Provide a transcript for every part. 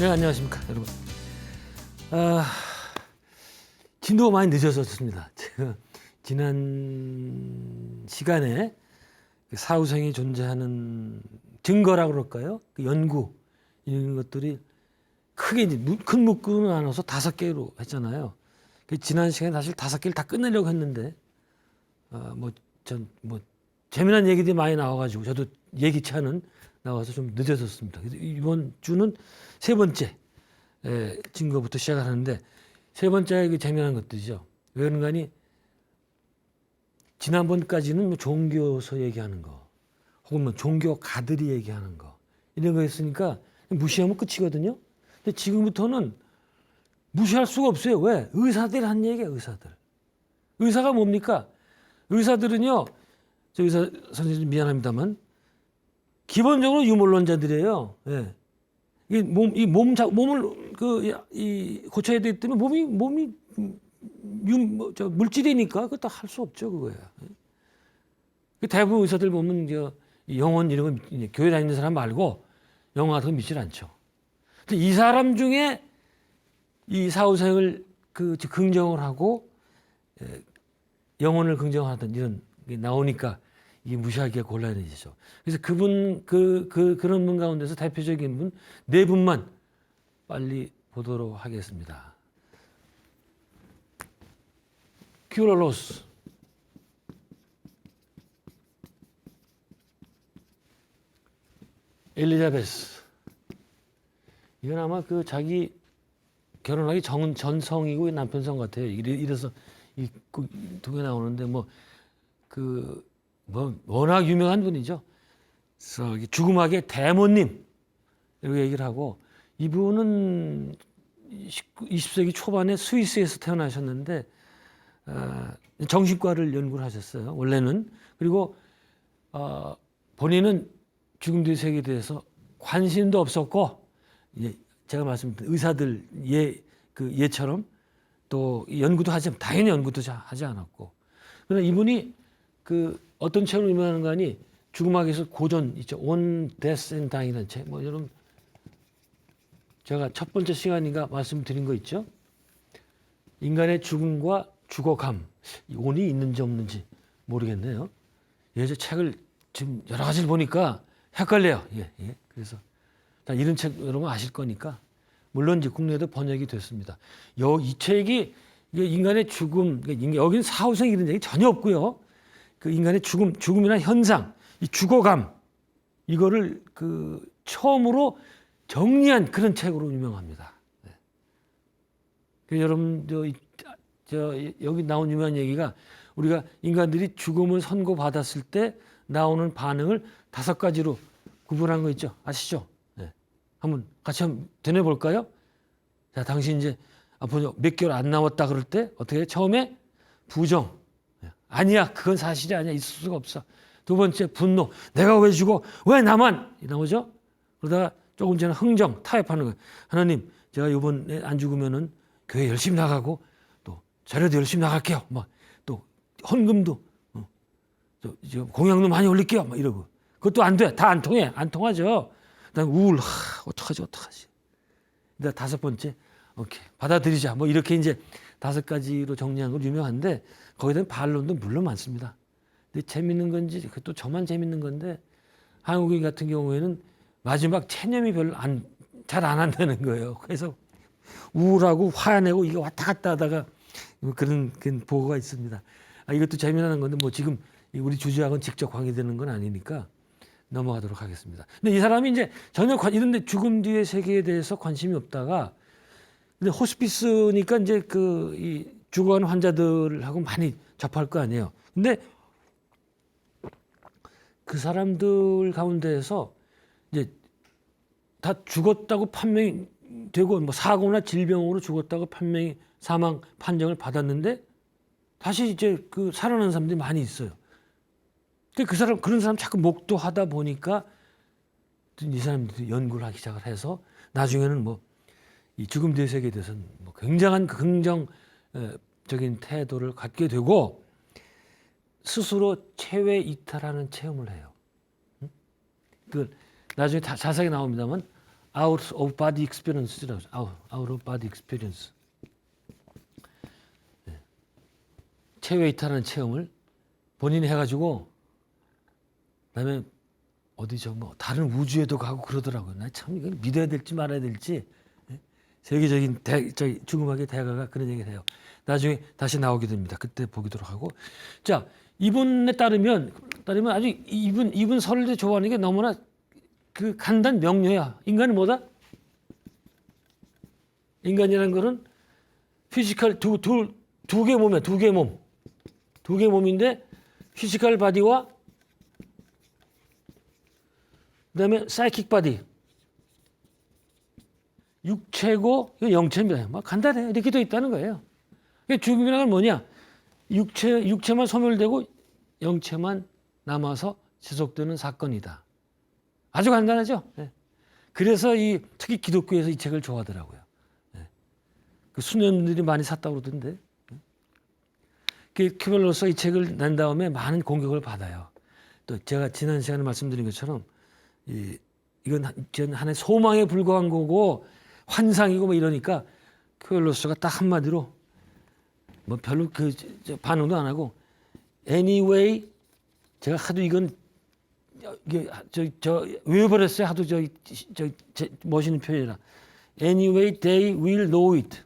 네, 안녕하십니까, 여러분. 진도가 많이 늦어졌습니다. 제가 지난 시간에 사후생이 존재하는 증거라고 그럴까요? 그 연구 이런 것들이 크게 이제 큰 묶음을 나눠서 5개로 했잖아요. 지난 시간에 사실 5개를 다 끝내려고 했는데 재미난 얘기들이 많이 나와가지고 저도 예기치 않은 나와서 좀 늦어졌습니다. 그래서 이번 주는 3번째 증거부터 시작을 하는데, 3번째가 재미난 것들이죠. 왜 그런가니, 지난번까지는 뭐 종교서 얘기하는 거, 혹은 뭐 종교가들이 얘기하는 거, 이런 거 했으니까 무시하면 끝이거든요. 근데 지금부터는 무시할 수가 없어요. 왜? 의사들이 한 얘기야, 의사들. 의사가 뭡니까? 의사들은요, 저 의사 선생님 미안합니다만, 기본적으로 유물론자들이에요. 예. 몸을 고쳐야 되기 때문에 몸이 물질이니까 그것도 할 수 없죠, 그거야. 대부분 의사들 보면 영혼 이런 거 교회 다니는 사람 말고 영혼 같은 거 믿질 않죠. 근데 이 사람 중에 이 사후생을 긍정을 하고 영혼을 긍정하던 이런 게 나오니까 이게 무시하기가 곤란해지죠. 그래서 그런 분 가운데서 대표적인 분 4분만 빨리 보도록 하겠습니다. 큐러로스, 엘리자베스. 이건 아마 자기 결혼하기 전성이고 남편성 같아요. 이래서 이 2개 나오는데 워낙 유명한 분이죠. 죽음학의 대모님 이렇게 얘기를 하고, 이분은 20세기 초반에 스위스에서 태어나셨는데 정신과를 연구를 하셨어요, 원래는. 그리고 본인은 죽음 뒤의 세계에 대해서 관심도 없었고, 제가 말씀드린 의사들 예처럼 또 연구도 당연히 연구도 하지 않았고. 그러나 이분이 어떤 책으로 유명한 거 아니, 죽음학에서 고전 있죠. On Death and Dying이라는 책. 여러분, 제가 첫 번째 시간인가 말씀드린 거 있죠. 인간의 죽음과 죽어감, 온이 있는지 없는지 모르겠네요. 저 책을 지금 여러 가지를 보니까 헷갈려요. 그래서 이런 책 여러분 아실 거니까, 물론 이제 국내에도 번역이 됐습니다. 이 책이 인간의 죽음, 여기는 사후생 이런 얘기 전혀 없고요. 인간의 죽음이나 현상, 이 죽어감, 이거를 처음으로 정리한 그런 책으로 유명합니다. 여러분, 여기 나온 유명한 얘기가, 우리가 인간들이 죽음을 선고받았을 때 나오는 반응을 5가지로 구분한 거 있죠. 아시죠? 한번 같이 되뇌볼까요? 자, 당신 이제 앞으로 몇 개월 안 남았다 그럴 때 어떻게 해? 처음에 부정. 아니야, 그건 사실이 아니야, 있을 수가 없어. 2번째 분노. 내가 왜 죽어? 왜 나만? 나오죠? 그러다가 조금 전에 흥정, 타협하는 거예요. 하나님, 제가 이번에 안 죽으면은 교회 열심히 나가고 또 자료도 열심히 나갈게요. 또 헌금도 공양도 많이 올릴게요. 이러고. 그것도 안 돼. 다 안 통해. 안 통하죠. 난 어떡하지. 근데 5번째, 오케이, 받아들이자. 이렇게 이제 5가지로 정리한 건 유명한데, 거기에 대한 반론도 물론 많습니다. 근데 재밌는 건지, 그것도 저만 재밌는 건데, 한국인 같은 경우에는 마지막 체념이 별로 잘 안 한다는 거예요. 그래서 우울하고 화내고 이게 왔다 갔다 하다가 그런 보고가 있습니다. 이것도 재미나는 건데, 지금 우리 주제하고는 직접 관계되는 건 아니니까 넘어가도록 하겠습니다. 근데 이 사람이 이제 전혀 이런데 죽음 뒤의 세계에 대해서 관심이 없다가, 근데 호스피스니까 이제 이 죽어가는 환자들하고 많이 접할 거 아니에요. 근데 그 사람들 가운데에서 이제 다 죽었다고 판명이 되고, 사고나 질병으로 죽었다고 사망 판정을 받았는데, 다시 이제 살아난 사람들이 많이 있어요. 그런 사람 자꾸 목도하다 보니까 이 사람들이 연구를 하기 시작을 해서, 나중에는 이 죽음 뒤의 세계에 대해서는 굉장한 긍정적인 태도를 갖게 되고, 스스로 체외 이탈하는 체험을 해요. 나중에 자세하게 나옵니다만, out of body experience라고 out of body experience. 체웨이타라는 체험을 본인이 해가지고 그다음에 어디죠 뭐 다른 우주에도 가고 그러더라고요. 나 참 이건 믿어야 될지 말아야 될지. 세계적인 중음악의 대가가 그런 얘기를 해요. 나중에 다시 나오게 됩니다. 그때 보기도록 하고. 자, 이분에 따르면 아주 이분 설을 좋아하는 게 너무나 그 간단 명료야. 인간은 뭐다? 인간이라는 거는 피지컬 두 개 몸이야. 두 개 몸. 두 개 몸인데 피지컬 바디와 그다음에 사이킥 바디. 육체고 영체입니다. 막 간단해요. 이렇게 돼 있다는 거예요. 죽음이라는 건 뭐냐? 육체만 소멸되고 영체만 남아서 지속되는 사건이다. 아주 간단하죠. 네. 그래서 특히 기독교에서 이 책을 좋아하더라고요. 네. 그 수녀들이 많이 샀다고 그러던데. 큐발로스가 이 책을 낸 다음에 많은 공격을 받아요. 또 제가 지난 시간에 말씀드린 것처럼 이건 하나의 소망에 불과한 거고 환상이고 뭐 이러니까 큐발로스가 딱 한마디로 뭐 별로 반응도 안 하고 anyway 제가 하도 이건 외워버렸어요. 하도 멋있는 표현이라 anyway they will know it.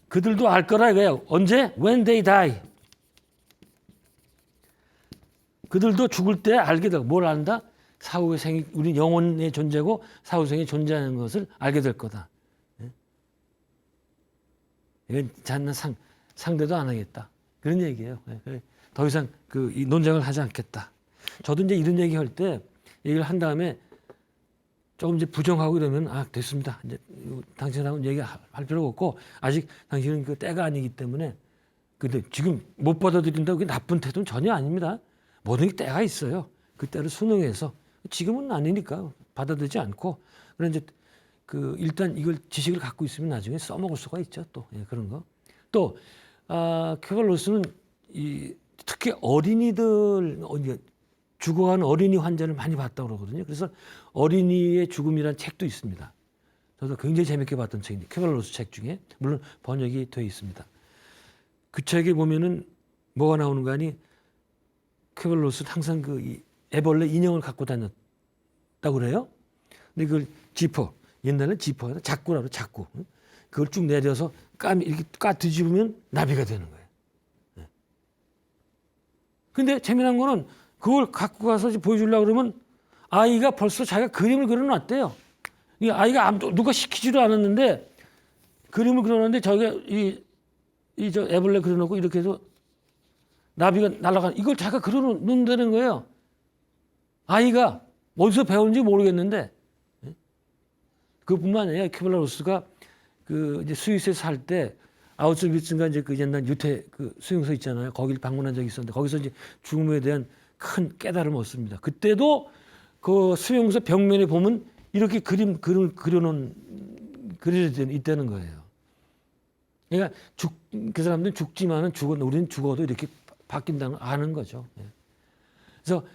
그들도 알 거라 이거예요. 언제? When they die. 그들도 죽을 때 알게 되고 뭘 안다? 사후의 생이 우리 영혼의 존재고 사후생이 존재하는 것을 알게 될 거다. 이건 잔나 상대도 안 하겠다. 그런 얘기예요. 더 이상 이 논쟁을 하지 않겠다. 저도 이제 이런 얘기할 때 얘기를 한 다음에 조금 이제 부정하고 이러면 됐습니다. 이제 당신하고는 얘기할 필요가 없고 아직 당신은 그 때가 아니기 때문에 근데 지금 못 받아들인다고 그게 나쁜 태도는 전혀 아닙니다. 모든 게 때가 있어요. 그 때를 순응해서 지금은 아니니까 받아들이지 않고 그런 이제 일단 이걸 지식을 갖고 있으면 나중에 써먹을 수가 있죠. 또 그런 거. 또 큐발로스는 특히 어린이들 죽어가는 어린이 환자를 많이 봤다고 그러거든요. 그래서 어린이의 죽음이라는 책도 있습니다. 저도 굉장히 재밌게 봤던 책인데 큐발로스 책 중에 물론 번역이 되어 있습니다. 그 책에 보면은 뭐가 나오는 거 아니? 큐발로스는 항상 이 애벌레 인형을 갖고 다녔다고 그래요. 근데 그걸 옛날에는 지퍼가 자꾸라고 자꾸 그걸 쭉 내려서 이렇게 뒤집으면 나비가 되는 거예요. 근데 재미난 거는 그걸 갖고 가서 보여주려고 그러면 아이가 벌써 자기가 그림을 그려놨대요. 이 아이가 누가 시키지도 않았는데 그림을 그려놨는데 자기가 저 애벌레 그려놓고 이렇게 해서 나비가 날아가는 이걸 자기가 그려놓는다는 거예요. 아이가 어디서 배웠는지 모르겠는데 그뿐만 아니라 큐발로스가 이제 스위스에 살 때 아우슈비츠인가 이제 그 옛날 유태 수용소 있잖아요. 거기를 방문한 적이 있었는데 거기서 이제 죽음에 대한 큰 깨달음을 얻습니다. 그때도 그 수용소 벽면에 보면 이렇게 그림을 그려져 있다는 거예요. 그러니까 그 사람들은 죽지만은 우리는 죽어도 이렇게 바뀐다는 걸 아는 거죠. 그래서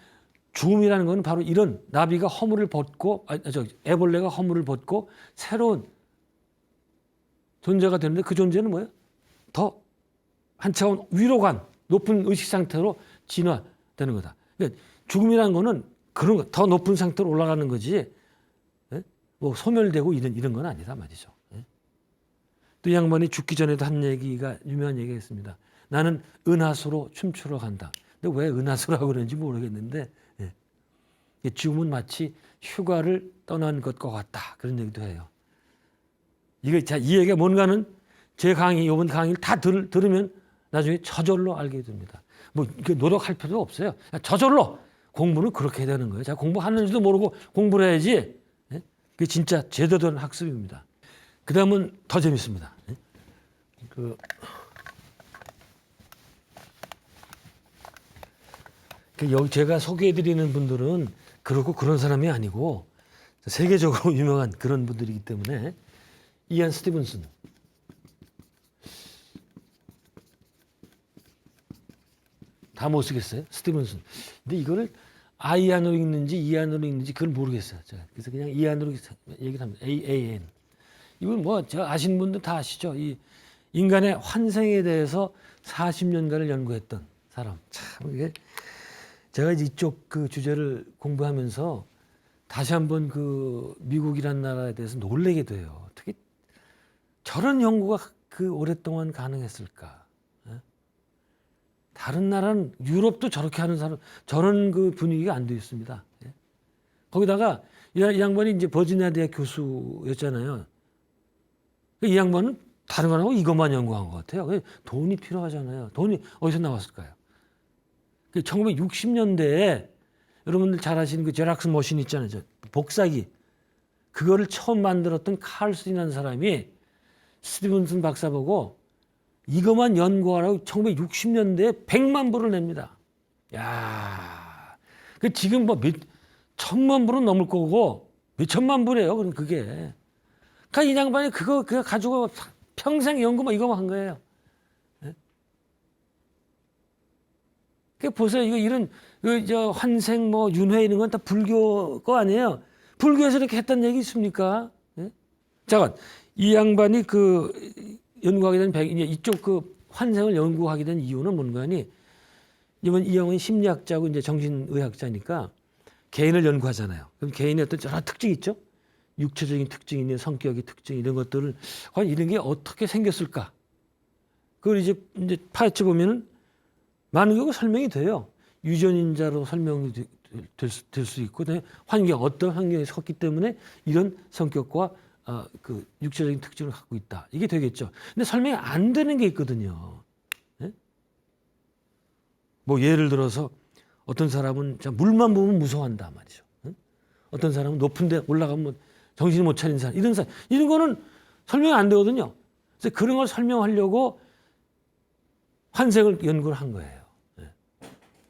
죽음이라는 것은 바로 이런 나비가 허물을 벗고 애벌레가 허물을 벗고 새로운 존재가 되는데 그 존재는 뭐예요? 더 한 차원 위로 간 높은 의식 상태로 진화되는 거다. 그러니까 죽음이라는 거는 그런 거, 더 높은 상태로 올라가는 거지. 뭐 소멸되고 이런 건 아니다 말이죠. 또 이 양반이 죽기 전에도 한 얘기가 유명한 얘기가 있습니다. 나는 은하수로 춤추러 간다. 근데 왜 은하수라고 그러는지 모르겠는데 죽음은 마치 휴가를 떠난 것과 같다. 그런 얘기도 해요. 이 얘기가 뭔가는 제 이번 강의를 다 들으면 나중에 저절로 알게 됩니다. 뭐 노력할 필요도 없어요. 저절로 공부는 그렇게 되는 거예요. 자, 공부하는지도 모르고 공부를 해야지. 그게 진짜 제대로 된 학습입니다. 그 다음은 더 재밌습니다. 여기 제가 소개해드리는 분들은 그런 사람이 아니고 세계적으로 유명한 그런 분들이기 때문에 이안 스티븐슨 다 못 쓰겠어요? 스티븐슨. 근데 이거를 아이안으로 읽는지 이안으로 읽는지 그걸 모르겠어요. 제가. 그래서 그냥 이안으로 얘기를 합니다. AAN. 이건 뭐 저 아시는 분들 다 아시죠? 이 인간의 환생에 대해서 40년간을 연구했던 사람. 참 이게 제가 이쪽 그 주제를 공부하면서 다시 한번 그 미국이란 나라에 대해서 놀라게 돼요. 어떻게 저런 연구가 그 오랫동안 가능했을까? 예? 다른 나라는 유럽도 저렇게 하는 사람 저런 그 분위기가 안 돼 있습니다. 예? 거기다가 이 양반이 이제 버지니아 대학 교수였잖아요. 이 양반은 다른 거 안 하고 이것만 연구한 것 같아요. 돈이 필요하잖아요. 돈이 어디서 나왔을까요? 1960년대에 여러분들 잘 아시는 그 제락스 머신 있잖아요. 복사기. 그거를 처음 만들었던 칼슨이라는 사람이 스티븐슨 박사 보고 이것만 연구하라고 1960년대에 100만 불을 냅니다. 야, 그 지금 뭐 몇 천만 불은 넘을 거고 몇 천만 불이에요. 그럼 그게. 그러니까 이 양반이 그거 가지고 평생 연구만 이거만 한 거예요. 그 보세요. 이런 저 환생 뭐 윤회 이런 건 다 불교 거 아니에요. 불교에서 이렇게 했다는 얘기 있습니까? 예? 잠깐 이 양반이 그 연구하게 된 이쪽 그 환생을 연구하게 된 이유는 뭔가니 이번 이 양반이 심리학자고 이제 정신의학자니까 개인을 연구하잖아요. 그럼 개인의 어떤 여러 특징이 있죠. 육체적인 특징이나 성격의 특징 이런 것들을 과연 이런 게 어떻게 생겼을까? 그걸 이제 파헤쳐 보면은 많은 경우 설명이 돼요. 유전인자로 설명이 될 수 있고, 환경 어떤 환경에 섰기 때문에 이런 성격과 그 육체적인 특징을 갖고 있다. 이게 되겠죠. 근데 설명이 안 되는 게 있거든요. 네? 뭐 예를 들어서 어떤 사람은 물만 보면 무서워한다 말이죠. 네? 어떤 사람은 높은데 올라가면 정신이 못 차리는 사람, 이런 거는 설명이 안 되거든요. 그래서 그런 걸 설명하려고 환생을 연구를 한 거예요.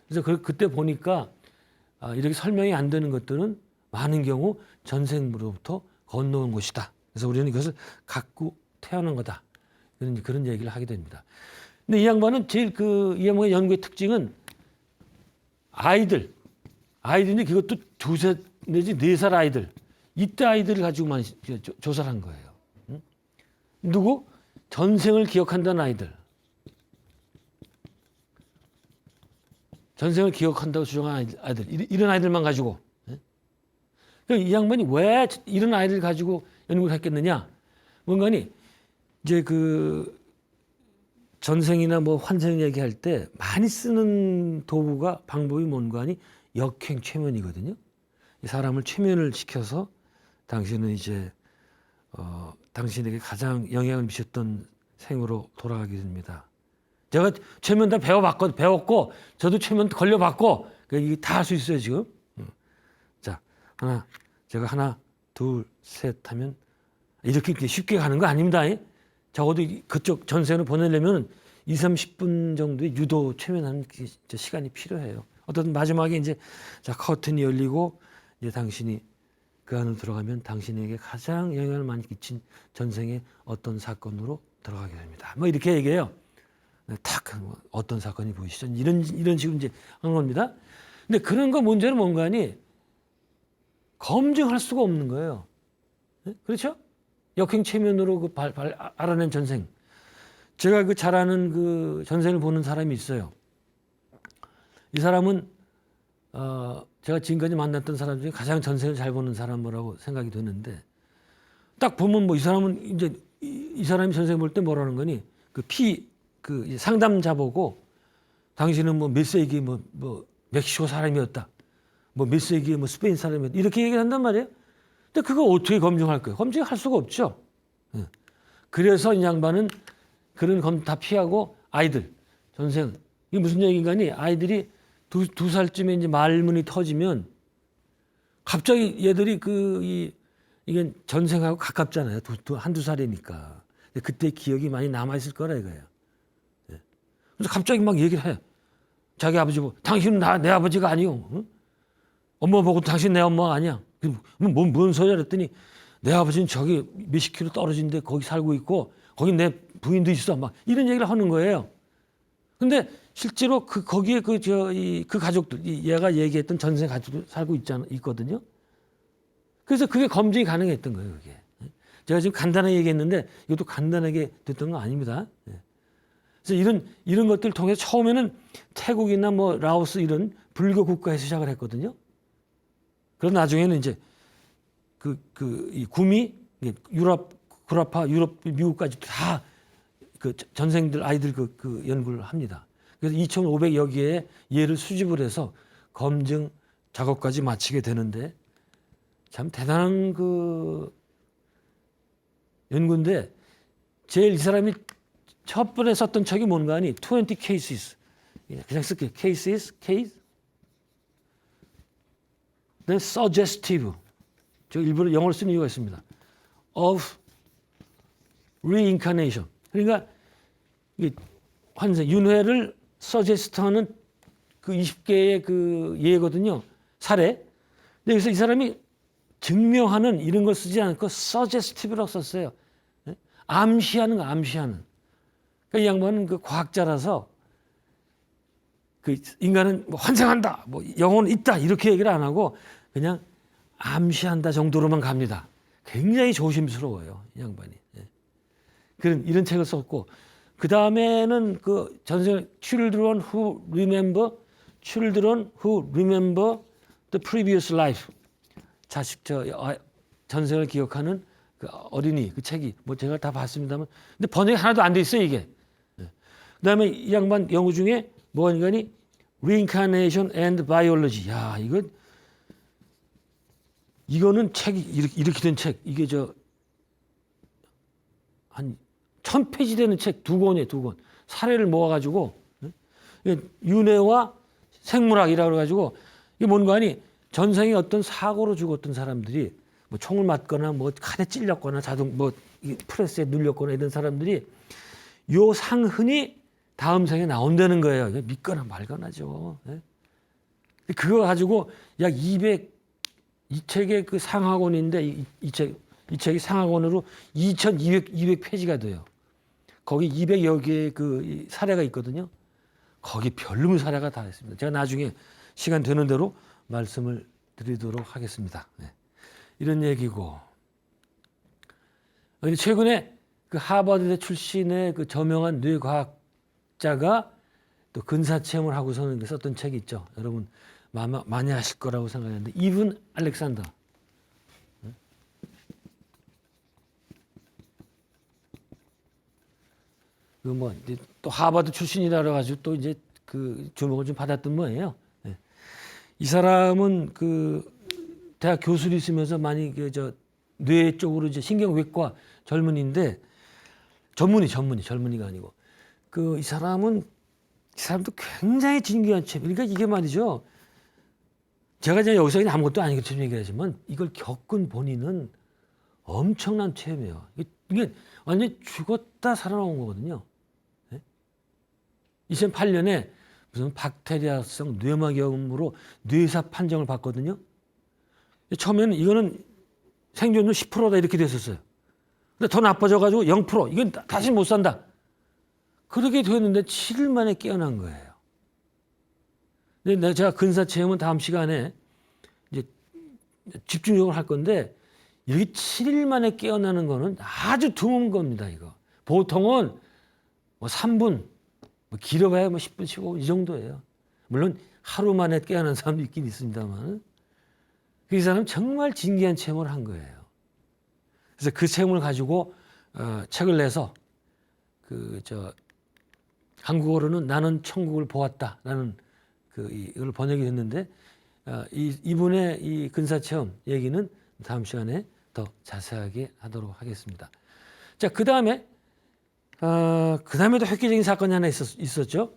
그래서 그때 보니까 이렇게 설명이 안 되는 것들은 많은 경우 전생으로부터 건너온 것이다. 그래서 우리는 이것을 갖고 태어난 거다. 그런 얘기를 하게 됩니다. 근데 이 양반은 제일 이 양반의 연구의 특징은 아이들이 그것도 2살 내지 4살 아이들. 이때 아이들을 가지고 많이 조사를 한 거예요. 누구? 전생을 기억한다는 아이들. 전생을 기억한다고 주장한 아이들. 이런 아이들만 가지고. 이 양반이 왜 이런 아이들 가지고 연구를 했겠느냐? 뭔가니 이제 그 전생이나 뭐 환생 얘기할 때 많이 쓰는 도구가 방법이 뭔가 하니 역행 최면이거든요. 사람을 최면을 시켜서 당신은 이제 당신에게 가장 영향을 미쳤던 생으로 돌아가게 됩니다. 제가 최면 다 배웠고 저도 최면 걸려봤고 이게 다 할 수 있어요 지금. 자 제가 하나 둘 셋 하면 이렇게 쉽게 가는 거 아닙니다. 적어도 그쪽 전생을 보내려면 20-30분 정도의 유도 최면하는 시간이 필요해요. 어떤 마지막에 이제 커튼이 열리고 이제 당신이 그 안으로 들어가면 당신에게 가장 영향을 많이 끼친 전생의 어떤 사건으로 들어가게 됩니다. 뭐 이렇게 얘기해요. 탁 어떤 사건이 보이시죠? 이런 식으로 이제 하는 겁니다. 근데 그런 거 문제는 뭔가니 검증할 수가 없는 거예요. 네? 그렇죠? 역행 최면으로 알아낸 전생. 제가 그 잘 아는 그 전생을 보는 사람이 있어요. 이 사람은 제가 지금까지 만났던 사람 중에 가장 전생을 잘 보는 사람이라고 생각이 드는데 딱 보면 뭐 이 사람은 이제 이 사람이 전생 볼 때 뭐라는 거니 그 상담자 보고 당신은 뭐 몇 세기 뭐 멕시코 사람이었다. 뭐 몇 세기에 뭐 스페인 사람이었다. 이렇게 얘기를 한단 말이에요. 근데 그거 어떻게 검증할 거예요? 검증할 수가 없죠. 그래서 이 양반은 그런 검 다 피하고 아이들 전생 이게 무슨 얘기인가니 아이들이 두 살쯤에 이제 말문이 터지면 갑자기 얘들이 이게 전생하고 가깝잖아요. 한두 살이니까. 근데 그때 기억이 많이 남아있을 거라 이거예요. 그래서 갑자기 막 얘기를 해. 자기 아버지 보고 당신은 내 아버지가 아니오. 응? 엄마 보고 당신 내 엄마가 아니야. 뭔 소리야 그랬더니 내 아버지는 저기 몇십 킬로 떨어진 데 거기 살고 있고 거기 내 부인도 있어. 막 이런 얘기를 하는 거예요. 근데 실제로 거기에 그 가족들, 얘가 얘기했던 전생 가족들 살고 있거든요. 그래서 그게 검증이 가능했던 거예요, 그게. 제가 지금 간단하게 얘기했는데 이것도 간단하게 됐던 거 아닙니다. 그래서 이런 것들을 통해서 처음에는 태국이나 뭐 라오스 이런 불교 국가에서 시작을 했거든요. 그러나 나중에는 이제 이 구미, 구라파, 유럽, 미국까지 다 그 전생들 아이들 그 연구를 합니다. 그래서 2,500여 개의 예를 수집을 해서 검증 작업까지 마치게 되는데 참 대단한 그 연구인데 제일 이 사람이 첫 번에 썼던 책이 뭔가 하니 20 cases. 그냥 쓸게요. cases, case. then suggestive. 저 일부러 영어를 쓴 이유가 있습니다. of reincarnation. 그러니까 환생, 윤회를 suggest하는 그 20개의 그 예거든요. 사례. 근데 여기서 이 사람이 증명하는 이런 걸 쓰지 않고 suggestive라고 썼어요. 암시하는 거, 암시하는. 그러니까 이 양반은 그 과학자라서 그 인간은 뭐 환생한다, 뭐 영혼은 있다 이렇게 얘기를 안 하고 그냥 암시한다 정도로만 갑니다. 굉장히 조심스러워요, 이 양반이. 그런 이런 책을 썼고 그 다음에는 그 전생 children who remember the previous life. 자식 전생을 기억하는 그 어린이 그 책이 뭐 제가 다 봤습니다만 근데 번역이 하나도 안 돼 있어요 이게. 그다음에 이 양반 연구 중에 뭐하니까니 reincarnation and biology. 야 이거는 책이 이렇게 된 책 이게 한 1000페이지 되는 책 2권이에요 2권 사례를 모아가지고 윤회와 생물학이라고 해가지고 이게 뭔가 하니 전생에 어떤 사고로 죽었던 사람들이 뭐 총을 맞거나 뭐 칼에 찔렸거나 자동 뭐 프레스에 눌렸거나 이런 사람들이 요 상흔이 다음 생에 나온다는 거예요. 믿거나 말거나죠. 그거 가지고 약 200 이 책의 그 상하권인데 이 책이 상하권으로 2,200페이지가 돼요. 거기 200여 개의 그 사례가 있거든요. 거기 별로 사례가 다 있습니다. 제가 나중에 시간 되는 대로 말씀을 드리도록 하겠습니다. 이런 얘기고. 최근에 그 하버드대 출신의 그 저명한 뇌과학자가 또 근사체험을 하고서는 썼던 책이 있죠. 여러분 많이 아실 거라고 생각하는데 이븐 알렉산더. 그 뭐 또 하버드 출신이라 그래가지고 또 이제 그 주목을 좀 받았던 모양이에요. 이 사람은 그 대학 교수로 있으면서 많이 뇌 쪽으로 이제 신경외과 전문의가 아니고 이 사람도 굉장히 진귀한 책. 그러니까 이게 말이죠. 제가 이제 여기서 그냥 아무것도 아닌 것처럼 얘기하지만 이걸 겪은 본인은 엄청난 체험이에요. 이게 완전히 죽었다 살아나온 거거든요. 2008년에 무슨 박테리아성 뇌막염으로 뇌사 판정을 받거든요. 처음에는 이거는 생존율 10%다 이렇게 됐었어요. 근데 더 나빠져가지고 0%, 이건 다시 못 산다. 그렇게 됐는데 7일 만에 깨어난 거예요. 근데 제가 근사체험은 다음 시간에 이제 집중적으로 할 건데 이렇게 7일 만에 깨어나는 거는 아주 드문 겁니다. 이거 보통은 뭐 3분, 뭐 길어봐야 뭐 10분, 15분 이 정도예요. 물론 하루 만에 깨어난 사람도 있긴 있습니다만 이 사람은 정말 진귀한 체험을 한 거예요. 그래서 그 체험을 가지고 책을 내서 한국어로는 나는 천국을 보았다라는 이걸 번역이 됐는데 이분의 이 근사체험 얘기는 다음 시간에 더 자세하게 하도록 하겠습니다. 자, 그 다음에도 획기적인 사건이 하나 있었죠.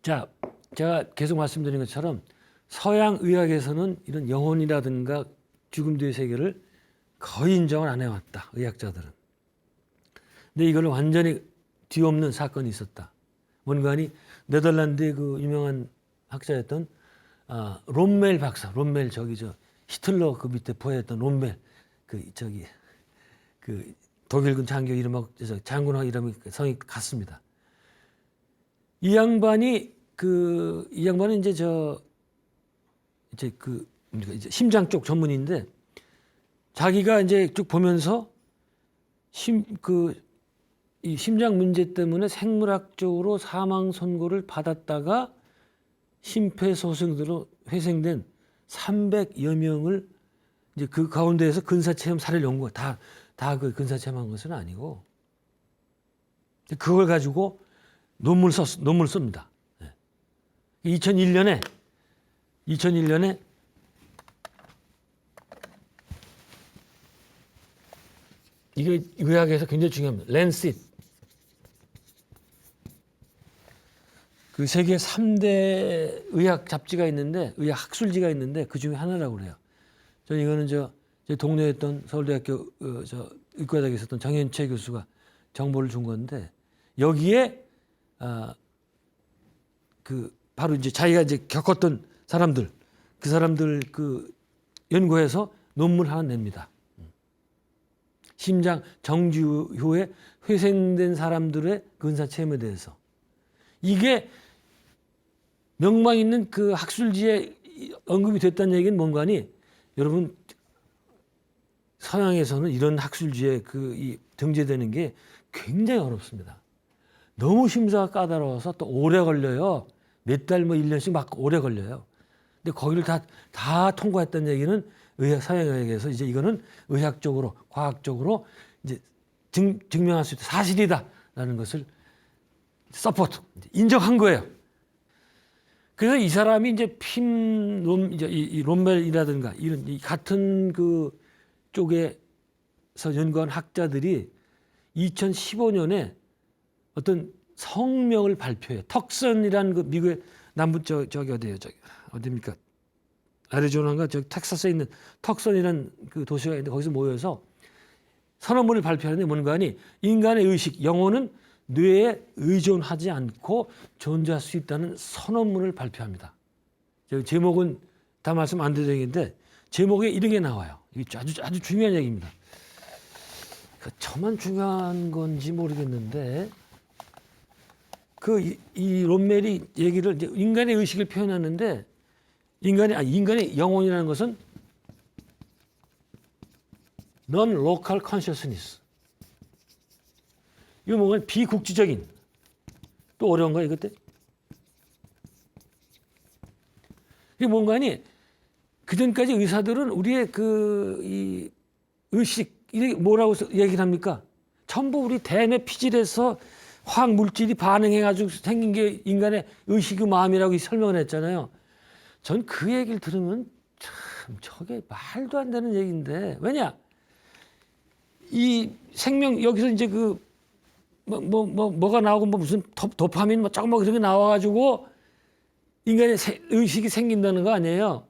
자, 제가 계속 말씀드린 것처럼 서양 의학에서는 이런 영혼이라든가 죽음 뒤의 세계를 거의 인정을 안 해왔다. 의학자들은. 근데 이걸 완전히 뒤엎는 사건이 있었다. 뭔가 하니 네덜란드의 그 유명한 학자였던 롬멜 박사, 롬멜 히틀러 그 밑에 부하였던 롬멜 그 독일군 장교 이름하고 장군하고 이름이 성이 같습니다. 이 양반은 이제 이제 심장 쪽 전문인데 자기가 이제 쭉 보면서 이 심장 문제 때문에 생물학적으로 사망 선고를 받았다가 심폐소생술로 회생된 300여 명을 이제 그 가운데에서 근사체험 사례를 연구한 다 그 근사체험한 것은 아니고 그걸 가지고 논문을 씁니다. 2001년에 이게 의학에서 굉장히 중요합니다. 랜싯. 그 세계 3대 의학 잡지가 있는데 의학 학술지가 있는데 그 중에 하나라고 그래요. 저는 이거는 제 동네에 있던 서울대학교 의과대학에 있었던 정현채 교수가 정보를 준 건데 여기에 바로 이제 자기가 이제 겪었던 사람들 그 사람들 그 연구해서 논문 하나 냅니다. 심장 정지 후에 회생된 사람들의 근사체험에 대해서 이게 명망 있는 그 학술지에 언급이 됐다는 얘기는 뭔가 하니 여러분 서양에서는 이런 학술지에 이 등재되는 게 굉장히 어렵습니다. 너무 심사가 까다로워서 또 오래 걸려요. 몇 달 뭐 1년씩 막 오래 걸려요. 근데 거기를 다 통과했다는 얘기는 서양의학에서 이제 이거는 의학적으로 과학적으로 이제 증명할 수 있다 사실이다라는 것을 서포트 인정한 거예요. 그래서 이 사람이 이제 이 롬멜이라든가 이런 이 같은 그 쪽에서 연구한 학자들이 2015년에 어떤 성명을 발표해요. 턱슨이라는 그 미국의 남부 어디입니까? 애리조나인가 텍사스에 있는 턱슨이라는 그 도시가 있는데 거기서 모여서 선언문을 발표하는데 뭔가 하니 인간의 의식, 영혼은 뇌에 의존하지 않고 존재할 수 있다는 선언문을 발표합니다. 제목은 다 말씀 안 드릴 얘기인데 제목에 이런 게 나와요. 이게 아주 중요한 얘기입니다. 저만 중요한 건지 모르겠는데 이 롬멜이 얘기를 이제 인간의 의식을 표현하는데 인간의 영혼이라는 것은 non-local consciousness. 이거 뭔가 비국지적인 또 어려운 거야 이것도. 이게 뭔가 하니 그전까지 의사들은 우리의 이 의식 이게 뭐라고 얘기를 합니까? 전부 우리 대뇌 피질에서 화학 물질이 반응해가지고 생긴 게 인간의 의식의 마음이라고 설명을 했잖아요. 전 그 얘기를 들으면 참 저게 말도 안 되는 얘기인데 왜냐? 이 생명 여기서 이제 뭐가 나오고 무슨 도파민 조금 그런 게 나와가지고 인간의 의식이 생긴다는 거 아니에요.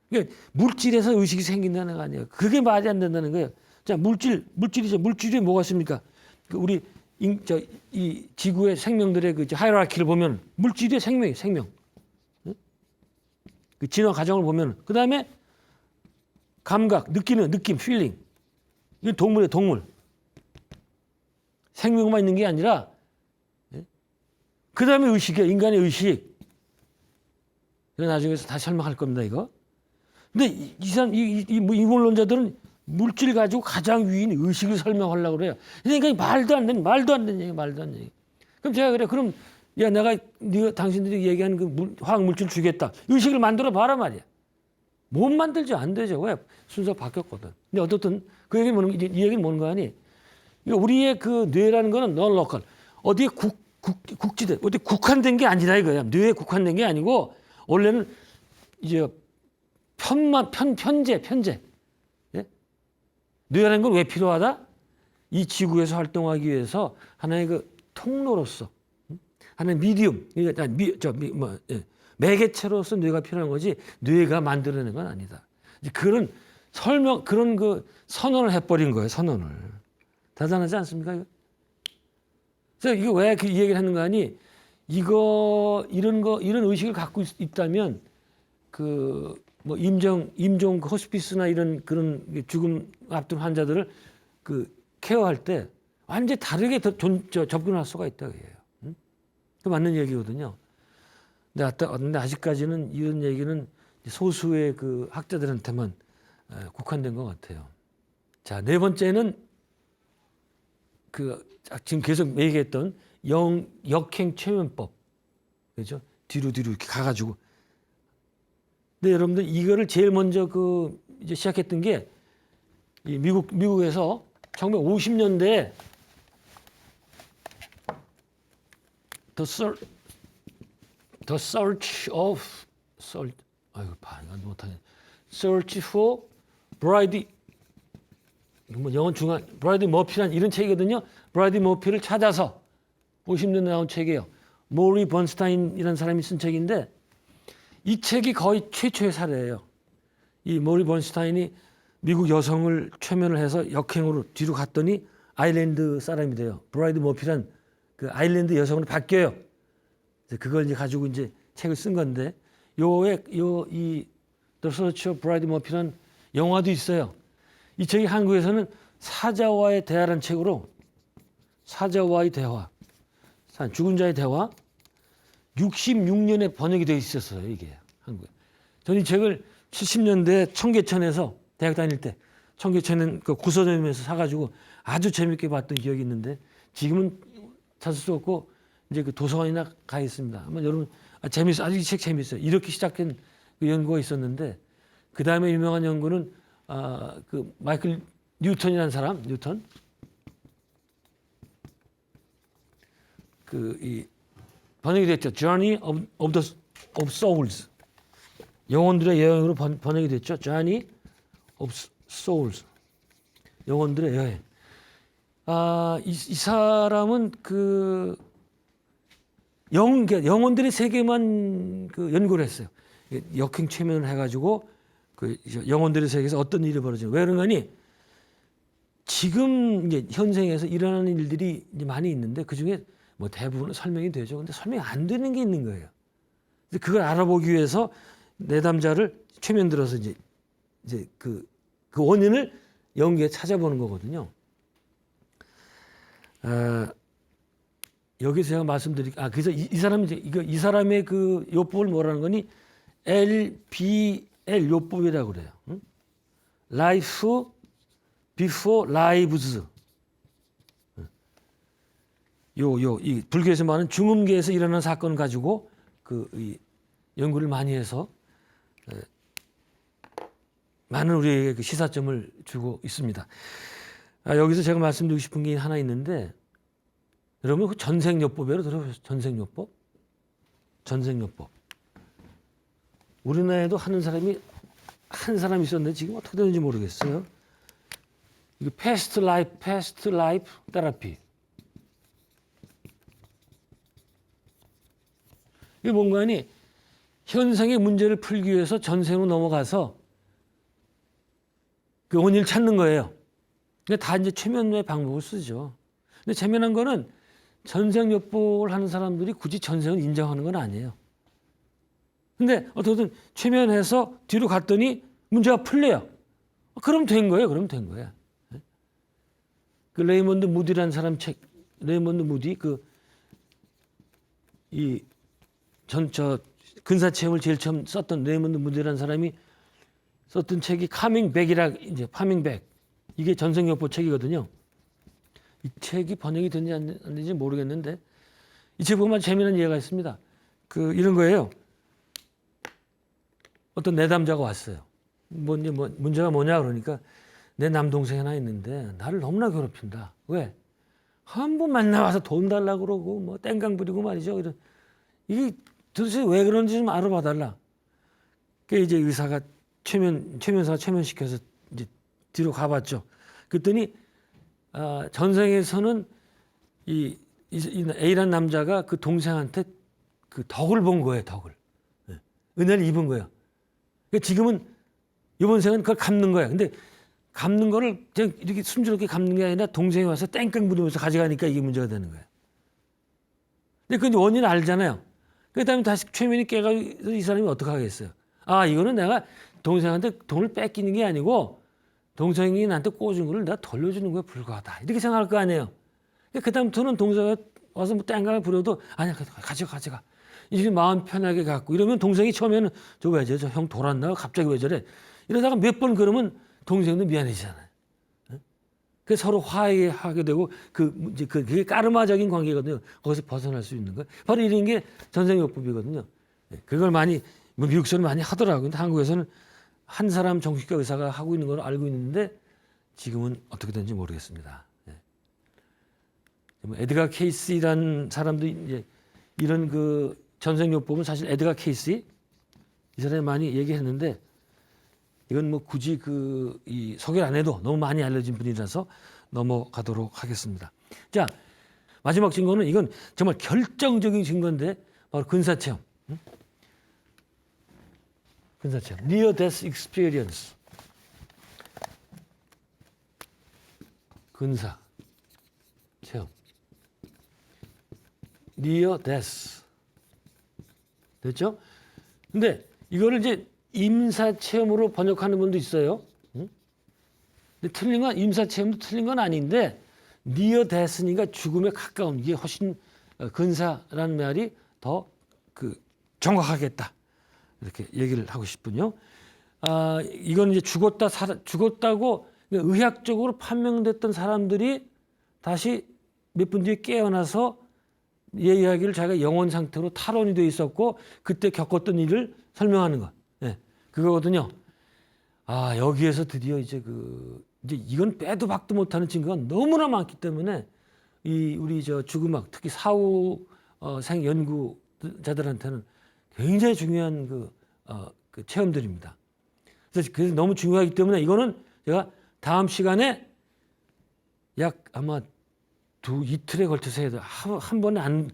그러니까 물질에서 의식이 생긴다는 거 아니에요. 그게 말이 안 된다는 거예요. 자, 물질이죠. 물질이 뭐가 있습니까? 우리 이 지구의 생명들의 그 하이라키를 보면 물질이 생명. 그 진화 과정을 보면 그 다음에 감각, 느끼는 느낌, 필링. 이건 동물이에요, 동물. 생명만 있는 게 아니라 그 다음에 의식이에요, 인간의 의식. 이거 나중에서 다시 설명할 겁니다, 이거. 근데 이 이론론자들은 물질 가지고 가장 위인 의식을 설명하려고 그래요. 그러니까 말도 안 되는 얘기. 그럼 제가 그래, 그럼 야 네가 당신들이 얘기하는 그 화학 물질 주겠다. 의식을 만들어 봐라 말이야. 못 만들죠, 안 되죠. 왜? 순서가 바뀌었거든. 근데 어떻든 이 얘기는 뭔가 하니 우리의 그 뇌라는 거는 non-local. 어디에 국지대, 어디 국한된 게 아니라 이거야. 뇌에 국한된 게 아니고 원래는 이제 편제. 예? 뇌라는 건 왜 필요하다? 이 지구에서 활동하기 위해서 하나의 그 통로로서, 하나의 미디움, 매개체로서 뇌가 필요한 거지 뇌가 만들어내는 건 아니다. 그런 그 선언을 해버린 거예요. 선언을. 대단하지 않습니까? 이거? 그래서 이거 왜 이 얘기를 하는 거 아니? 이런 의식을 갖고 있다면 임종 호스피스나 이런 그런 죽음 앞둔 환자들을 케어할 때 완전히 다르게 접근할 수가 있다. 그래요. 그 맞는 얘기거든요. 근데 아직까지는 이런 얘기는 소수의 그 학자들한테만 국한된 것 같아요. 자, 네 번째는 지금 계속 얘기했던 역행 최면법. 그죠? 뒤로 이렇게 가가지고. 근데 여러분들 이거를 제일 먼저 이제 시작했던 게 이 미국에서 1950년대에 The Search for Bride, 영어 중간 브라이드 머피란 이런 책이거든요. 브라이드 머피를 찾아서 50년대 나온 책이에요. 모리 번스타인이라는 사람이 쓴 책인데 이 책이 거의 최초의 사례예요. 이 모리 번스타인이 미국 여성을 최면을 해서 역행으로 뒤로 갔더니 아일랜드 사람이 돼요. 브라이드 머피란 그 아일랜드 여성으로 바뀌어요. 그걸 이제 가지고 이제 책을 쓴 건데 이 The Search of Bride Murphy라는 영화도 있어요. 이 책이 한국에서는 사자와의 대화라는 책으로 사자와의 대화, 죽은 자의 대화 66년에 번역이 되어 있었어요. 이게 한국에. 저는 이 책을 70년대 청계천에서 대학 다닐 때 청계천은 그 구서점에서 사가지고 아주 재밌게 봤던 기억이 있는데 지금은 찾을 수 없고 이제 그 도서관이나 가 있습니다. 한번 여러분 아주 이 책 재밌어요. 이렇게 시작한 그 연구가 있었는데 그 다음에 유명한 연구는 그 마이클 뉴턴이라는 사람 뉴턴 이 번역이 됐죠. Journey of Souls 영혼들의 여행으로 번역이 됐죠. Journey of Souls 영혼들의 여행. 이 사람은 영혼들의 세계만 연구를 했어요. 역행 최면을 해가지고 영혼들의 세계에서 어떤 일이 벌어지고 왜 그런가니 지금 이제 현생에서 일어나는 일들이 이제 많이 있는데 그 중에 뭐 대부분은 설명이 되죠. 근데 설명이 안 되는 게 있는 거예요. 그걸 알아보기 위해서 내담자를 최면 들어서 이제 그 원인을 연기에 찾아보는 거거든요. 여기서 제가 그래서 이 사람이 이 사람의 그 요법을 뭐라는 거니 LBL 요법이라고 그래요. 응? Life Before Lives. 이 불교에서 말하는 중음계에서 일어난 사건을 가지고 이 연구를 많이 해서 많은 우리에게 그 시사점을 주고 있습니다. 여기서 제가 말씀드리고 싶은 게 하나 있는데 여러분 그 전생요법이라고 들어보셨어요? 전생요법. 우리나라에도 하는 사람이 한 사람 있었는데 지금 어떻게 되는지 모르겠어요. 이거 past life therapy. 이게 뭔가 하니 현생의 문제를 풀기 위해서 전생으로 넘어가서 그 원인을 찾는 거예요. 근데 다 이제 최면의 방법을 쓰죠. 근데 재미난 거는 전생요법을 하는 사람들이 굳이 전생을 인정하는 건 아니에요. 근데 어떻든 최면해서 뒤로 갔더니 문제가 풀려요. 그럼 된 거예요. 그 레이먼드 무디라는 사람 책, 레이먼드 무디 근사체험을 제일 처음 썼던 레이먼드 무디라는 사람이 썼던 책이 파밍백. 이게 전생요법 책이거든요. 이 책이 번역이 됐는지 안 됐는지 모르겠는데 이 책 보면 재미있는 예가 있습니다. 이런 거예요. 어떤 내담자가 왔어요. 문제가 뭐냐 그러니까 내 남동생 하나 있는데 나를 너무나 괴롭힌다. 왜? 한 번 만나와서 돈 달라고 그러고 뭐 땡깡 부리고 말이죠. 이게 도대체 왜 그런지 좀 알아봐 달라. 그 이제 의사가 최면사가 최면시켜서 이제 뒤로 가봤죠. 그랬더니 전생에서는 이 A라는 남자가 그 동생한테 그 덕을 본 거예요. 은혜를 입은 거예요. 그러니까 지금은 이번 생은 그걸 갚는 거야. 근데 갚는 거를 그냥 이렇게 순조롭게 갚는 게 아니라 동생이 와서 땡깡 부리면서 가져가니까 이게 문제가 되는 거예요. 근데 그 원인을 알잖아요. 그다음에 다시 최면이 깨가지고 이 사람이 어떻게 하겠어요? 이거는 내가 동생한테 돈을 뺏기는 게 아니고 동생이 나한테 꽂은 거를 내가 돌려주는 거에 불과하다. 이렇게 생각할 거 아니에요. 그다음부터는 동생과 와서 뭐 땡깡을 부려도 아니야 가져가. 이렇게 마음 편하게 갖고 이러면 동생이 처음에는 저 왜 저래? 저 형 돌았나? 갑자기 왜 저래? 이러다가 몇 번 그러면 동생도 미안해지잖아요. 그 서로 화해하게 되고 그게 까르마적인 관계거든요. 거기서 벗어날 수 있는 거. 바로 이런 게 전생요법이거든요. 그걸 많이 뭐 미국에서는 많이 하더라고요. 근데 한국에서는 한 사람 정신과 의사가 하고 있는 걸 알고 있는데 지금은 어떻게 되는지 모르겠습니다. 에드가 케이스라는 사람도 이제 이런 그 전생요법은 사실 에드가 케이스 이 사람이 많이 얘기했는데 이건 뭐 굳이 이 소개를 안 해도 너무 많이 알려진 분이라서 넘어가도록 하겠습니다. 자, 마지막 증거는 이건 정말 결정적인 증거인데 바로 근사체험. 근사체험. Near Death Experience. 근사 체험. Near Death. 됐죠? 근데 이거를 이제 임사체험으로 번역하는 분도 있어요. 근데 틀린 건 임사체험도 틀린 건 아닌데 니어 데스니까 죽음에 가까운 이게 훨씬 근사라는 말이 더 정확하겠다 이렇게 얘기를 하고 싶군요. 이건 이제 죽었다고 의학적으로 판명됐던 사람들이 다시 몇 분 뒤에 깨어나서 얘 이야기를 자기가 영혼 상태로 탈원이 돼 있었고 그때 겪었던 일을 설명하는 것. 그거거든요. 여기에서 드디어 이제 이제 이건 빼도 박도 못하는 증거가 너무나 많기 때문에 우리 저 죽음학 특히 사후생 연구자들한테는 굉장히 중요한 그 체험들입니다. 그래서 너무 중요하기 때문에 이거는 제가 다음 시간에 약 아마 이틀에 걸쳐서 해야 돼. 한 번에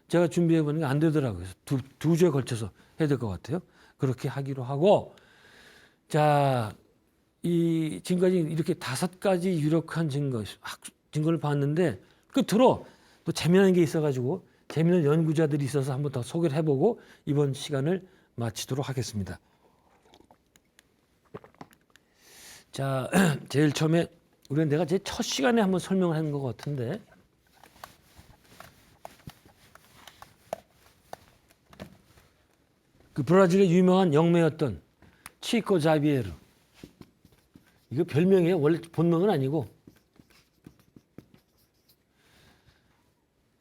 제가 준비해 보는 게 안 되더라고요. 그래서 두 주에 걸쳐서 해야 될 것 같아요. 그렇게 하기로 하고, 자, 지금까지 이렇게 5가지 유력한 증거를 봤는데 끝으로 또 재미난 게 있어가지고 재미난 연구자들이 있어서 한번 더 소개를 해보고 이번 시간을 마치도록 하겠습니다. 자, 제일 처음에 내가 제 첫 시간에 한번 설명을 한 것 같은데 그 브라질의 유명한 영매였던 치코 자비에르. 이거 별명이에요. 원래 본명은 아니고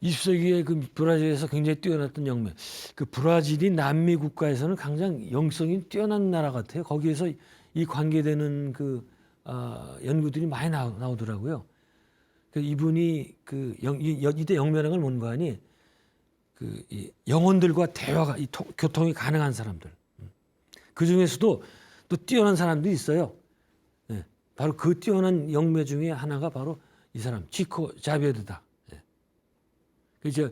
20세기에 그 브라질에서 굉장히 뛰어났던 영매. 그 브라질이 남미 국가에서는 가장 영성이 뛰어난 나라 같아요. 거기에서 이 관계되는 연구들이 많이 나오더라고요. 이분이 이때 영매라는 걸 뭔가 하니 이 영혼들과 대화가 교통이 가능한 사람들. 그 중에서도 또 뛰어난 사람들이 있어요. 바로 그 뛰어난 영매 중에 하나가 바로 이 사람 치코 자비에르다. 그죠?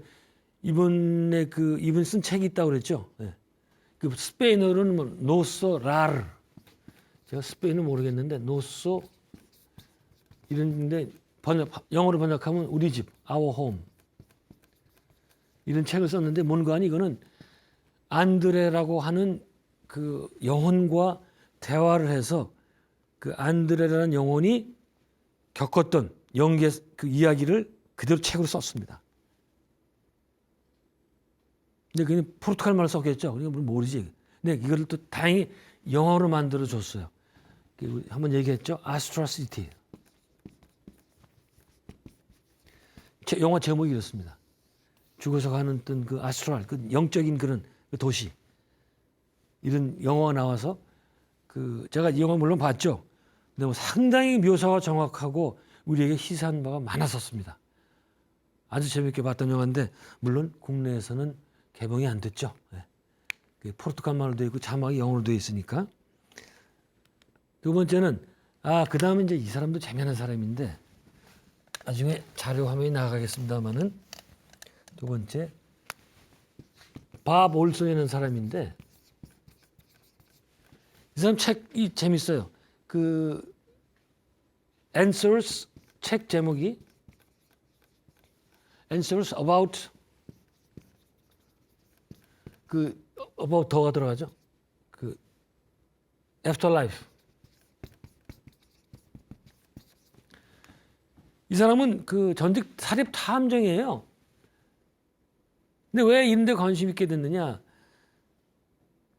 이분 쓴 책이 있다고 그랬죠. 그 스페인어로는 뭐 노소 라르. 제가 스페인어 모르겠는데 노소 이런데 영어로 번역하면 우리 집, our home. 이런 책을 썼는데 뭔가 하니 이거는 안드레라고 하는 그 영혼과 대화를 해서 그 안드레라는 영혼이 겪었던 영계 그 이야기를 그대로 책으로 썼습니다. 근데 그냥 포르투갈 말로 썼겠죠. 우리가 모르지. 근데 이거를 또 다행히 영어로 만들어 줬어요. 한번 얘기했죠. 아스트로시티. 영화 제목이 이렇습니다. 죽어서 가는 어떤 그 아스트랄, 그 영적인 그런 도시. 이런 영화가 나와서 제가 이 영화 물론 봤죠. 근데 뭐 상당히 묘사가 정확하고 우리에게 시사한 바가 많았었습니다. 아주 재밌게 봤던 영화인데 물론 국내에서는 개봉이 안 됐죠. 포르투갈 말로 되어 있고 자막이 영어로 되어 있으니까. 두 번째는 그 다음에 이제 이 사람도 재미난 사람인데 나중에 자료 화면이 나가겠습니다만은 두 번째 밥 올슨이라는 사람인데 이 사람 책이 재밌어요. Answers 책 제목이 Answers about about 더가 들어가죠. Afterlife. 이 사람은 전직 사립 탐정이에요. 근데 왜 이런 데 관심 있게 됐느냐?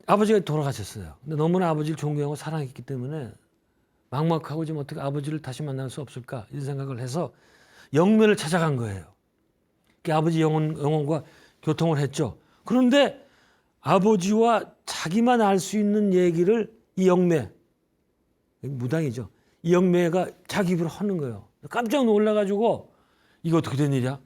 아버지가 돌아가셨어요. 근데 너무나 아버지를 존경하고 사랑했기 때문에 막막하고 좀 어떻게 아버지를 다시 만날 수 없을까 이런 생각을 해서 영매를 찾아간 거예요. 아버지 영혼과 교통을 했죠. 그런데 아버지와 자기만 알 수 있는 얘기를 이 영매, 무당이죠. 이 영매가 자기 입으로 하는 거예요. 깜짝 놀라가지고 이거 어떻게 된 일이야?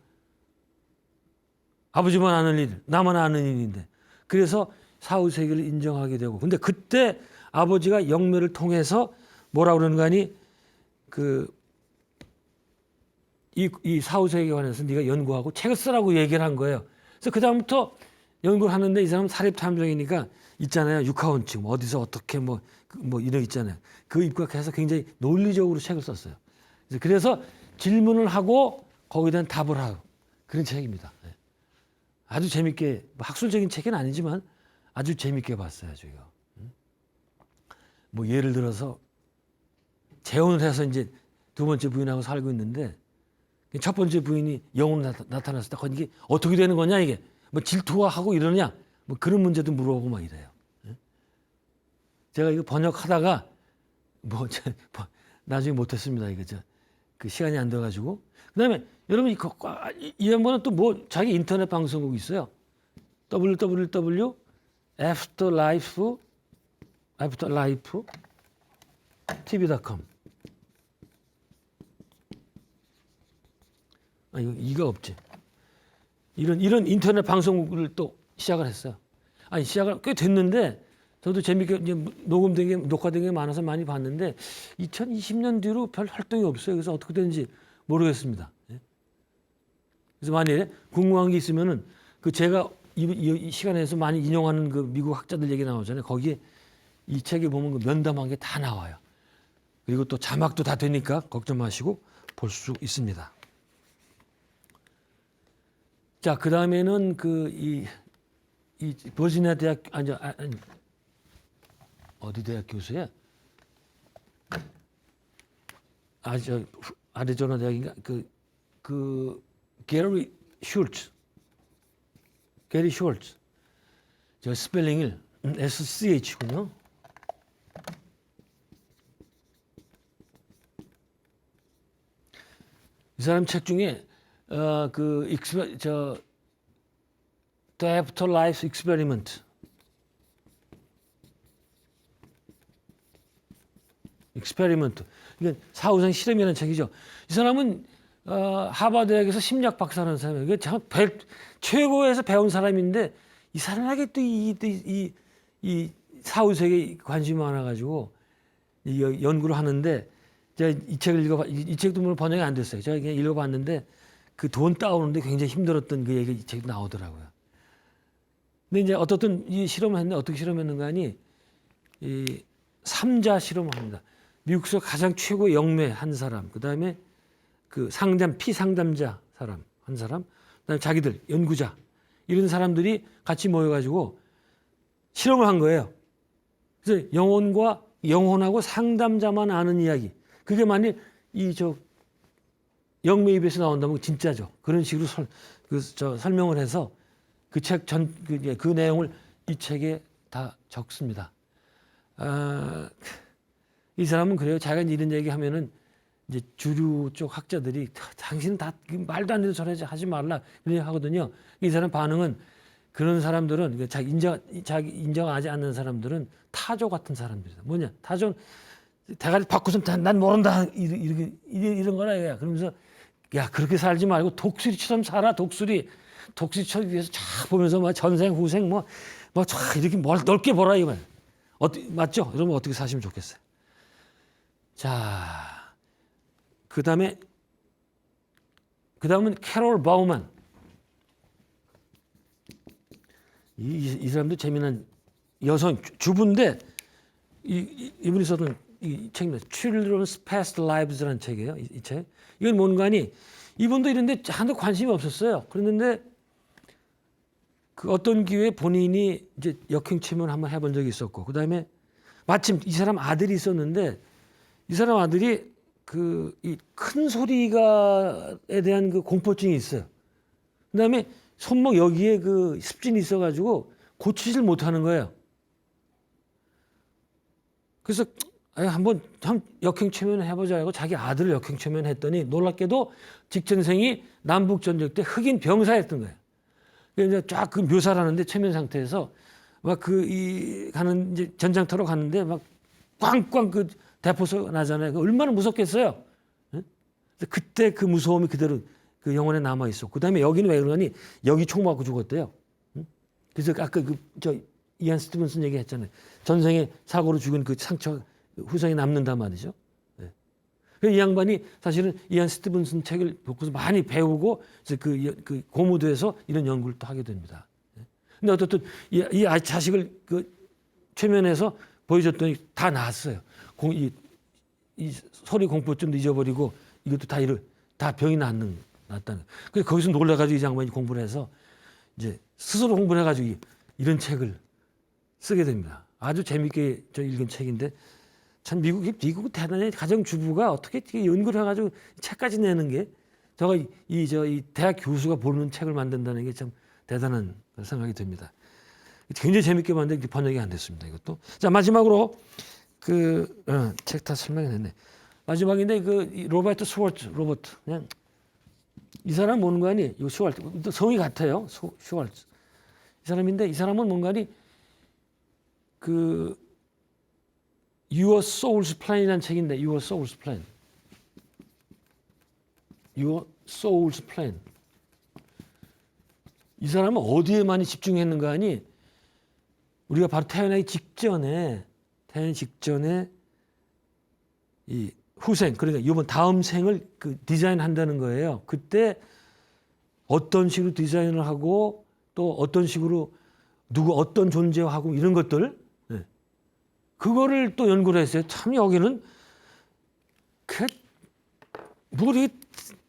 아버지만 아는 일, 나만 아는 일인데. 그래서 사후세계를 인정하게 되고. 근데 그때 아버지가 영매를 통해서 뭐라 그러는가 하니 이 사후세계에 관해서 네가 연구하고 책을 쓰라고 얘기를 한 거예요. 그래서 그다음부터 연구를 하는데 이 사람은 사립탐정이니까 있잖아요. 육하원칙, 어디서 어떻게 뭐 이런 있잖아요. 그 입각해서 굉장히 논리적으로 책을 썼어요. 그래서 질문을 하고 거기에 대한 답을 하고 그런 책입니다. 아주 재밌게, 학술적인 책은 아니지만 아주 재밌게 봤어요, 저희가. 뭐 예를 들어서 재혼을 해서 이제 두 번째 부인하고 살고 있는데 첫 번째 부인이 영으로 나타났을 때 이게 어떻게 되는 거냐 이게 뭐 질투하고 이러냐 뭐 그런 문제도 물어보고 막 이래요. 제가 이거 번역하다가 나중에 못했습니다. 이거 그 시간이 안 돼가지고. 그다음에 여러분 이 양반은 또 뭐 자기 인터넷 방송국 있어요. www afterlife tv.com. 이가 없지. 이런 인터넷 방송국을 또 시작을 했어요. 시작을 꽤 됐는데 저도 재밌게 이제 녹화된 게 많아서 많이 봤는데 2020년 뒤로 별 활동이 없어요. 그래서 어떻게 되는지 모르겠습니다. 그래서 만약에 궁금한 게 있으면은 제가 이 시간에서 많이 인용하는 그 미국 학자들 얘기 나오잖아요. 거기에 이 책에 보면 그 면담한 게 다 나와요. 그리고 또 자막도 다 되니까 걱정 마시고 볼 수 있습니다. 자, 그 다음에는 이 버지니아 대학 아니 어디 대학 교수야? 아리조나 대학인가? 게리 슈얼츠. 저 스펠링을 SCH군요. 이 사람 책 중에 The Afterlife Experiment. 이게 사후생 실험이라는 책이죠. 이 사람은 하버드 대학에서 심리학 박사라는 사람이에요. 이게 참 최고에서 배운 사람인데 이 사람에게 또 이 사후세계에 관심이 많아가지고 연구를 하는데 제가 이 책을 이 책도 물론 번역이 안 됐어요. 제가 그냥 읽어봤는데 그 돈 따오는데 굉장히 힘들었던 그 얘기가 이 책에 나오더라고요. 근데 이제 어떻든 이 실험을 했는데 어떻게 실험했는가 하니 이 3자 실험을 합니다. 미국에서 가장 최고 영매 한 사람, 그 다음에 그 피상담자 사람 한 사람, 그다음에 자기들 연구자 이런 사람들이 같이 모여가지고 실험을 한 거예요. 그래서 영혼하고 상담자만 아는 이야기. 그게 만일 영매 입에서 나온다면 진짜죠. 그런 식으로 설명을 해서 그 내용을 이 책에 다 적습니다. 이 사람은 그래요. 자기가 이런 얘기 하면은 이제 주류 쪽 학자들이 당신은 다 말도 안 되는 소리 하지 말라 이렇게 하거든요. 이 사람 반응은 그런 사람들은 자기 인정하지 않는 사람들은 타조 같은 사람들이다. 뭐냐? 타조 대가리 바꾸서 난 모른다 이런 거라 이거야. 그러면서 야 그렇게 살지 말고 독수리처럼 살아. 독수리처럼 위에서 쫙 보면서 뭐 전생 후생 쫙 이렇게 넓게 보라 이거 맞죠? 여러분 어떻게 사시면 좋겠어요? 자, 그다음은 캐롤 바우만. 이 사람도 재미난 여성 주부인데 이분이 썼던 이 책입니다. Children's Past Lives라는 책이에요. 이 책. 이건 뭔가 하니 이분도 이런데 하나도 관심이 없었어요. 그랬는데 그 어떤 기회에 본인이 이제 역행침을 한번 해본 적이 있었고, 그다음에 마침 이 사람 아들이 있었는데 이 사람 아들이 이 큰 소리가에 대한 그 공포증이 있어요. 그다음에 손목 여기에 그 습진이 있어가지고 고치질 못하는 거예요. 그래서 한번 역행최면 해보자 하고 자기 아들을 역행최면 했더니 놀랍게도 직전생이 남북전쟁 때 흑인 병사였던 거예요. 그래서 이제 쫙 그 묘사를 하는데 최면 상태에서 막 가는 이제 전장터로 가는데 막 꽝꽝 그 대포소 나잖아요. 그 얼마나 무섭겠어요. 그때 그 무서움이 그대로 그 영혼에 남아 있었고, 그다음에 여기는 왜 그러니 여기 총 맞고 죽었대요. 그래서 아까 이안 스티븐슨 얘기했잖아요. 전생에 사고로 죽은 그 상처 후상이 남는단 말이죠. 이 양반이 사실은 이안 스티븐슨 책을 보고서 많이 배우고 이제 그 고무도에서 이런 연구를 또 하게 됩니다. 근데 어쨌든 이 자식을 그 최면에서 보여줬더니 다 나았어요. 이 소리 공포증도 잊어버리고 이것도 다 병이 났다는. 그래서 거기서 놀라가지고 이 양반이 공부를 해서 이제 스스로 공부를 해가지고 이런 책을 쓰게 됩니다. 아주 재밌게 저 읽은 책인데 참 미국은 대단히 가정주부가 어떻게 연구를 해가지고 책까지 내는 게 이 대학 교수가 보는 책을 만든다는 게 참 대단한 생각이 듭니다. 굉장히 재밌게 봤는데 번역이 안 됐습니다. 이것도. 자, 마지막으로 책 다 설명했네. 마지막인데 로버트 스월트 그냥 이 사람 뭔가니 이 스월트 성이 같아요. 스월트 이 사람인데 이 사람은 뭔가니 Your Soul's Plan이라는 책인데 Your Soul's Plan. Your Soul's Plan. 이 사람은 어디에 많이 집중했는가 하니 우리가 바로 태어나기 직전에 이 후생, 그러니까 이번 다음 생을 디자인한다는 거예요. 그때 어떤 식으로 디자인을 하고 또 어떤 식으로 어떤 존재하고 이런 것들, 그거를 또 연구를 했어요. 참 여기는 우리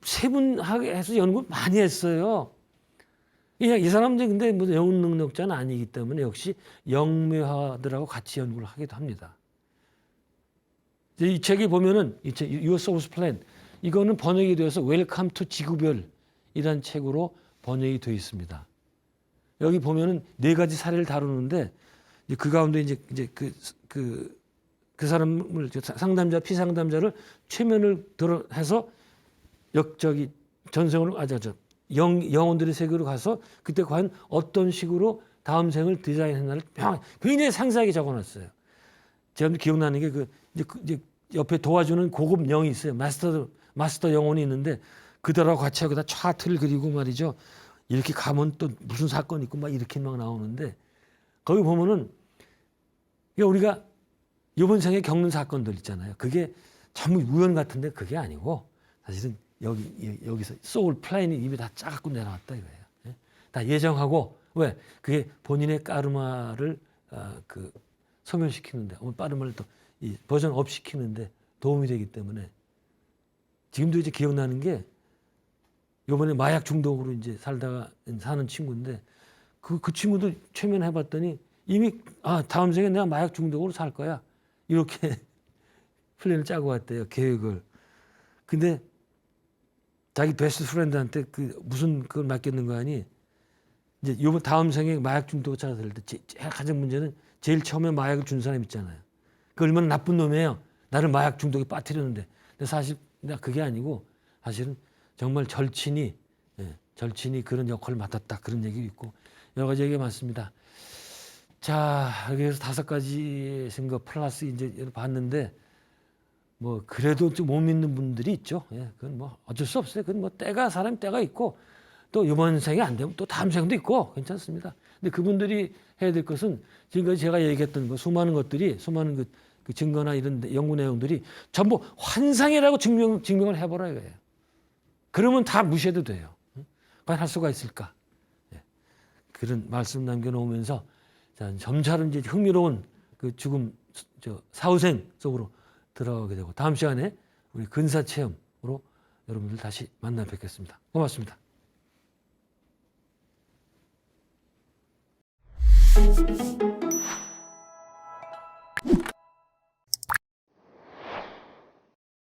세분하게 해서 연구를 많이 했어요. 이 사람들이 근데 뭐 영혼 능력자는 아니기 때문에 역시 영묘하들하고 같이 연구를 하기도 합니다. 이 책에 보면은 Your Soul's Plan 이거는 번역이 되어서 Welcome to 지구별이라는 책으로 번역이 되어 있습니다. 여기 보면은 4가지 사례를 다루는데 그 가운데 이제 그 사람을 상담자 피상담자를 최면을 해서 전생으로 영혼들의 세계로 가서 그때 과연 어떤 식으로 다음 생을 디자인했나를 굉장히 상세하게 적어놨어요. 제가 기억나는 게 이제 옆에 도와주는 고급 영이 있어요. 마스터 영혼이 있는데 그들하고 같이 하고 다 차트를 그리고 말이죠. 이렇게 가면 또 무슨 사건이 있고 막 이렇게 막 나오는데 거기 보면은 우리가 이번 생에 겪는 사건들 있잖아요. 그게 전부 우연 같은데 그게 아니고 사실은 여기서 소울 플레인이 이미 다 짜갖고 내려왔다 이거예요. 다 예정하고 왜 그게 본인의 까르마를 소멸시키는데 까르마를 또 버전업 시키는데 도움이 되기 때문에 지금도 이제 기억나는 게 이번에 마약 중독으로 이제 살다가 사는 친구인데 그 친구도 최면해봤더니 이미 다음 생에 내가 마약 중독으로 살 거야 이렇게 플랜을 짜고 왔대요. 계획을. 근데 자기 베스트 프렌드한테 무슨 그걸 맡겼는가 하니 이제 요번 다음 생에 마약 중독자가 될 때 가장 문제는 제일 처음에 마약을 준 사람 있잖아요. 그 얼마나 나쁜 놈이에요. 나를 마약 중독에 빠뜨렸는데. 근데 사실 그게 아니고 사실은 정말 절친이 그런 역할을 맡았다. 그런 얘기도 있고 여러 가지 얘기가 많습니다. 자, 여기서 5가지 생각 플러스 이제 봤는데 뭐 그래도 좀 못 믿는 분들이 있죠. 그건 뭐 어쩔 수 없어요. 그건 뭐 사람 때가 있고 또 이번 생이 안 되면 또 다음 생도 있고 괜찮습니다. 근데 그분들이 해야 될 것은 지금까지 제가 얘기했던 수많은 것들이 수많은 그 증거나 이런 연구 내용들이 전부 환상이라고 증명을 해보라 이거예요. 그러면 다 무시해도 돼요. 과연 할 수가 있을까? 그런 말씀 남겨놓으면서 점차로 이제 흥미로운 죽음 사후생 속으로 들어가게 되고 다음 시간에 우리 근사 체험으로 여러분들 다시 만나 뵙겠습니다. 고맙습니다.